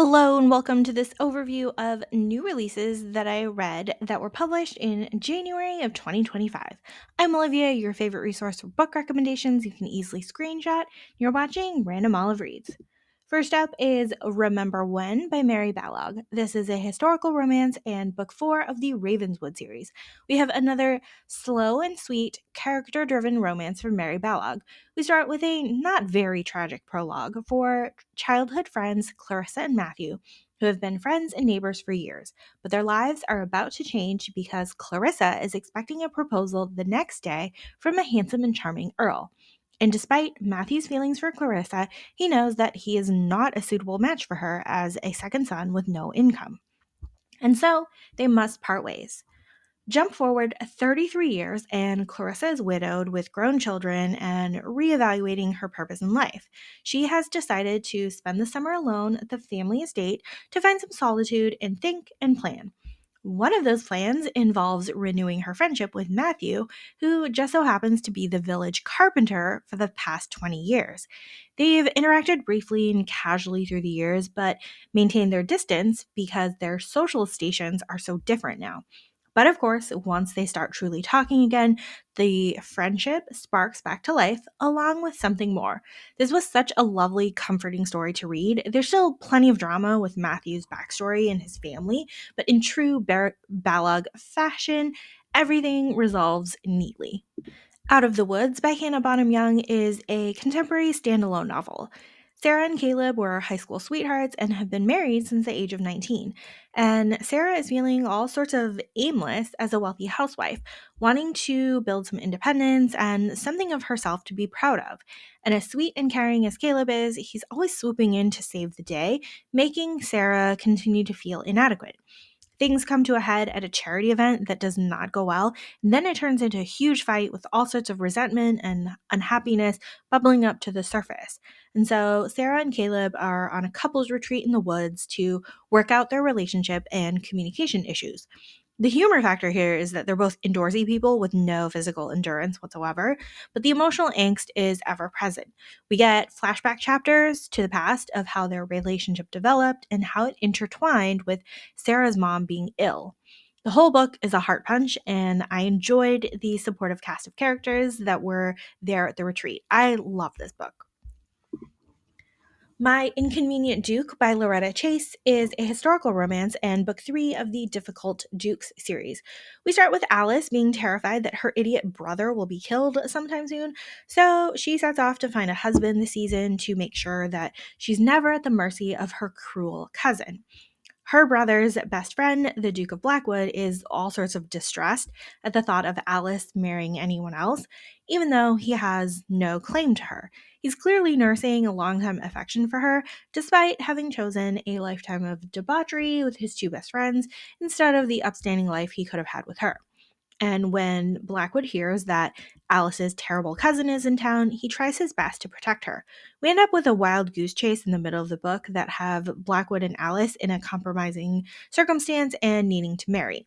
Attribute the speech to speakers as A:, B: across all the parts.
A: Hello, and welcome to this overview of new releases that I read that were published in January of 2025. I'm Olivia, your favorite resource for book recommendations you can easily screenshot. You're watching Random Olive Reads. First up is Remember When by Mary Balog. This is a historical romance and book 4 of the Ravenswood series. We have another slow and sweet, character driven romance from Mary Balog. We start with a not very tragic prologue for childhood friends Clarissa and Matthew, who have been friends and neighbors for years, but their lives are about to change because Clarissa is expecting a proposal the next day from a handsome and charming Earl. And despite Matthew's feelings for Clarissa, he knows that he is not a suitable match for her as a second son with no income. And so they must part ways. Jump forward 33 years, and Clarissa is widowed with grown children and reevaluating her purpose in life. She has decided to spend the summer alone at the family estate to find some solitude and think and plan. One of those plans involves renewing her friendship with Matthew, who just so happens to be the village carpenter for the past 20 years. They've interacted briefly and casually through the years, but maintained their distance because their social stations are so different now. But of course, once they start truly talking again, the friendship sparks back to life along with something more. This was such a lovely, comforting story to read. There's still plenty of drama with Matthew's backstory and his family, but in true Balog fashion, everything resolves neatly. Out of the Woods by Hannah Bonham Young is a contemporary standalone novel. Sarah and Caleb were high school sweethearts and have been married since the age of 19. And Sarah is feeling all sorts of aimless as a wealthy housewife, wanting to build some independence and something of herself to be proud of. And as sweet and caring as Caleb is, he's always swooping in to save the day, making Sarah continue to feel inadequate. Things come to a head at a charity event that does not go well, and then it turns into a huge fight with all sorts of resentment and unhappiness bubbling up to the surface. And so Sarah and Caleb are on a couples retreat in the woods to work out their relationship and communication issues. The humor factor here is that they're both indoorsy people with no physical endurance whatsoever, but the emotional angst is ever present. We get flashback chapters to the past of how their relationship developed and how it intertwined with Sarah's mom being ill. The whole book is a heart punch, and I enjoyed the supportive cast of characters that were there at the retreat. I love this book. My Inconvenient Duke by Loretta Chase is a historical romance and book 3 of the Difficult Dukes series. We start with Alice being terrified that her idiot brother will be killed sometime soon, so she sets off to find a husband this season to make sure that she's never at the mercy of her cruel cousin. Her brother's best friend, the Duke of Blackwood, is all sorts of distressed at the thought of Alice marrying anyone else, even though he has no claim to her. He's clearly nursing a long-time affection for her, despite having chosen a lifetime of debauchery with his two best friends instead of the upstanding life he could have had with her. And when Blackwood hears that Alice's terrible cousin is in town, he tries his best to protect her. We end up with a wild goose chase in the middle of the book that have Blackwood and Alice in a compromising circumstance and needing to marry.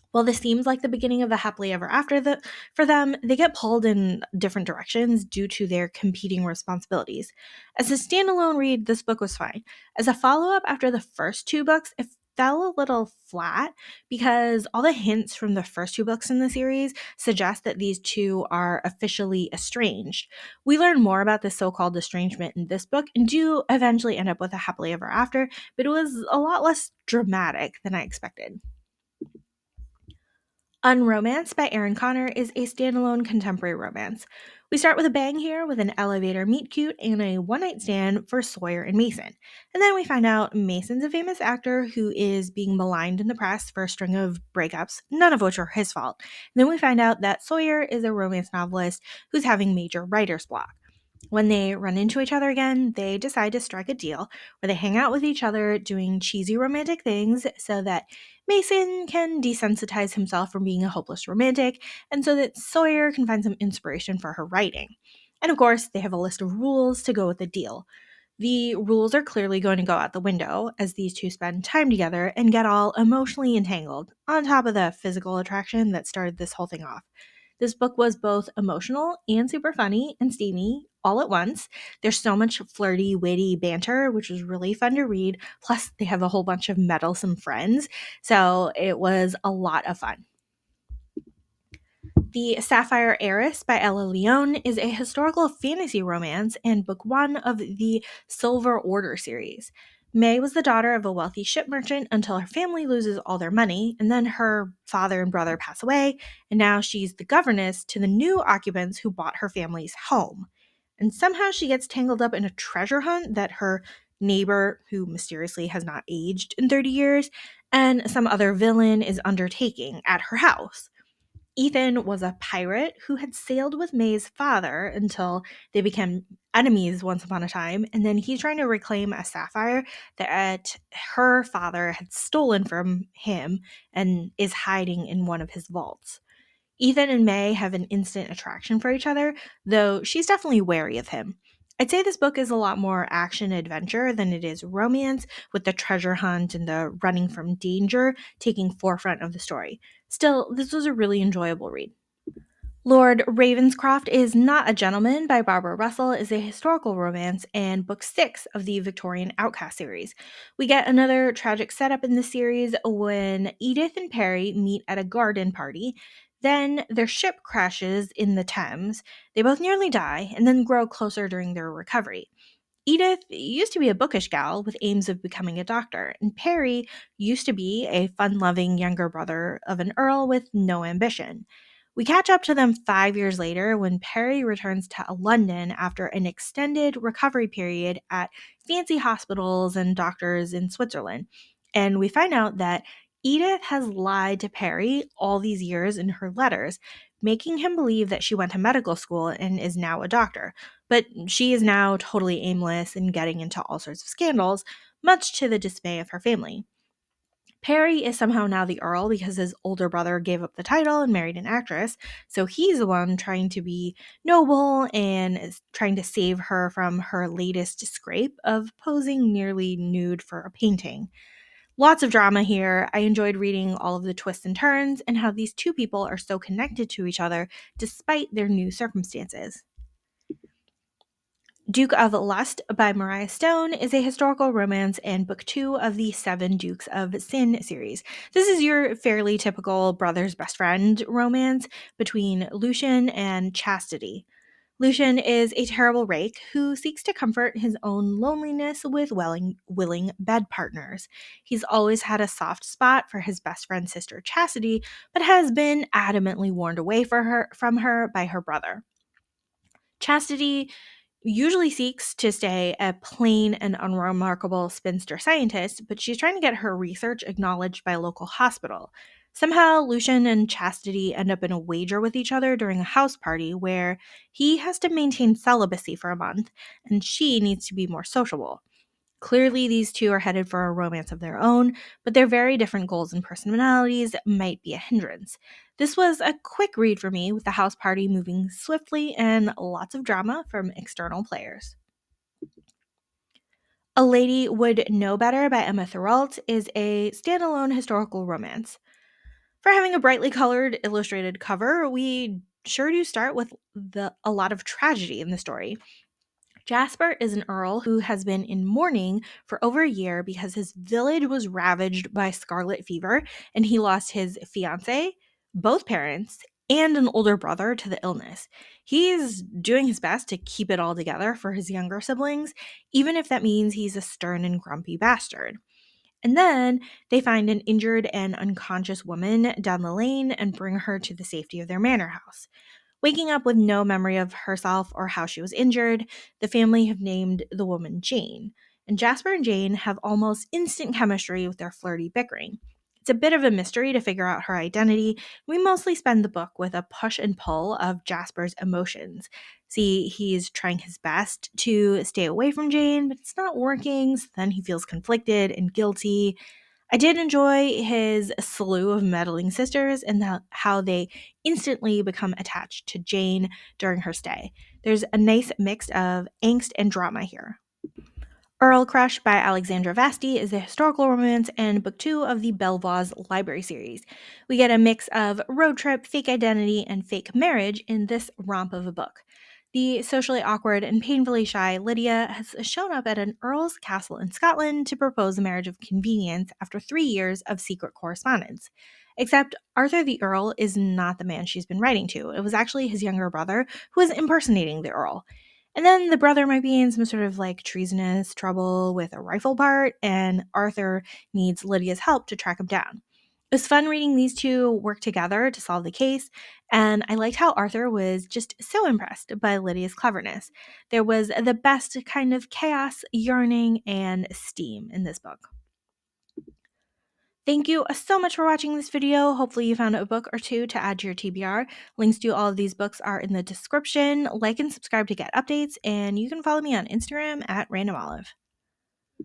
A: While this seems like the beginning of the happily ever after for them, they get pulled in different directions due to their competing responsibilities. As a standalone read, this book was fine. As a follow up after the first two books, it fell a little flat because all the hints from the first two books in the series suggest that these two are officially estranged. We learn more about this so called estrangement in this book and do eventually end up with a happily ever after, but it was a lot less dramatic than I expected. Unromance by Erin Connor is a standalone contemporary romance. We start with a bang here with an elevator meet cute and a one night stand for Sawyer and Mason. And then we find out Mason's a famous actor who is being maligned in the press for a string of breakups, none of which are his fault. And then we find out that Sawyer is a romance novelist who's having major writer's block. When they run into each other again, they decide to strike a deal where they hang out with each other doing cheesy romantic things so that Mason can desensitize himself from being a hopeless romantic and so that Sawyer can find some inspiration for her writing. And of course, they have a list of rules to go with the deal. The rules are clearly going to go out the window as these two spend time together and get all emotionally entangled, on top of the physical attraction that started this whole thing off. This book was both emotional and super funny and steamy, all at once. There's so much flirty, witty banter, which was really fun to read. Plus, they have a whole bunch of meddlesome friends. So it was a lot of fun. The Sapphire Heiress by Ella Leon is a historical fantasy romance and book one of the Silver Order series. May was the daughter of a wealthy ship merchant until her family loses all their money, and then her father and brother pass away, and now she's the governess to the new occupants who bought her family's home. And somehow she gets tangled up in a treasure hunt that her neighbor, who mysteriously has not aged in 30 years, and some other villain is undertaking at her house. Ethan was a pirate who had sailed with May's father until they became enemies once upon a time, and then he's trying to reclaim a sapphire that her father had stolen from him and is hiding in one of his vaults. Ethan and May have an instant attraction for each other, though she's definitely wary of him. I'd say this book is a lot more action adventure than it is romance, with the treasure hunt and the running from danger taking forefront of the story. Still, this was a really enjoyable read. Lord Ravenscroft is Not a Gentleman by Barbara Russell is a historical romance and book six of the Victorian Outcast series. We get another tragic setup in the series when Edith and Perry meet at a garden party. Then their ship crashes in the Thames. They both nearly die and then grow closer during their recovery. Edith used to be a bookish gal with aims of becoming a doctor, and Perry used to be a fun loving younger brother of an earl with no ambition. We catch up to them 5 years later when Perry returns to London after an extended recovery period at fancy hospitals and doctors in Switzerland. And we find out that Edith has lied to Perry all these years in her letters, making him believe that she went to medical school and is now a doctor. But she is now totally aimless and getting into all sorts of scandals, much to the dismay of her family. Perry is somehow now the Earl because his older brother gave up the title and married an actress. So he's the one trying to be noble and is trying to save her from her latest scrape of posing nearly nude for a painting. Lots of drama here. I enjoyed reading all of the twists and turns and how these two people are so connected to each other despite their new circumstances. Duke of Lust by Mariah Stone is a historical romance and book two of the Seven Dukes of Sin series. This is your fairly typical brother's best friend romance between Lucian and Chastity. Lucian is a terrible rake who seeks to comfort his own loneliness with willing bed partners. He's always had a soft spot for his best friend's sister Chastity, but has been adamantly warned away from her by her brother. Chastity usually seeks to stay a plain and unremarkable spinster scientist, but she's trying to get her research acknowledged by a local hospital. Somehow, Lucian and Chastity end up in a wager with each other during a house party where he has to maintain celibacy for a month and she needs to be more sociable. Clearly, these two are headed for a romance of their own, but their very different goals and personalities might be a hindrance. This was a quick read for me, with the house party moving swiftly and lots of drama from external players. A Lady Would Know Better by Emma Thoralt is a standalone historical romance. For having a brightly colored illustrated cover, we sure do start with a lot of tragedy in the story. Jasper is an earl who has been in mourning for over a year because his village was ravaged by scarlet fever and he lost his fiance, both parents, and an older brother to the illness. He's doing his best to keep it all together for his younger siblings, even if that means he's a stern and grumpy bastard. And then they find an injured and unconscious woman down the lane and bring her to the safety of their manor house. Waking up with no memory of herself or how she was injured, the family have named the woman Jane. And Jasper and Jane have almost instant chemistry with their flirty bickering. It's a bit of a mystery to figure out her identity. We mostly spend the book with a push and pull of Jasper's emotions. See, he's trying his best to stay away from Jane, but it's not working, so then he feels conflicted and guilty. I did enjoy his slew of meddling sisters and how they instantly become attached to Jane during her stay. There's a nice mix of angst and drama here. Earl Crush by Alexandra Vasti is a historical romance and book two of the Belvoz Library series. We get a mix of road trip, fake identity, and fake marriage in this romp of a book. The socially awkward and painfully shy Lydia has shown up at an earl's castle in Scotland to propose a marriage of convenience after 3 years of secret correspondence. Except Arthur the Earl is not the man she's been writing to. It was actually his younger brother who is impersonating the Earl. And then the brother might be in some sort of like treasonous trouble with a rifle part, and Arthur needs Lydia's help to track him down. It was fun reading these two work together to solve the case, and I liked how Arthur was just so impressed by Lydia's cleverness. There was the best kind of chaos, yearning, and steam in this book. Thank you so much for watching this video. Hopefully you found a book or two to add to your TBR. Links to all of these books are in the description. Like and subscribe to get updates, and you can follow me on Instagram at randomolive.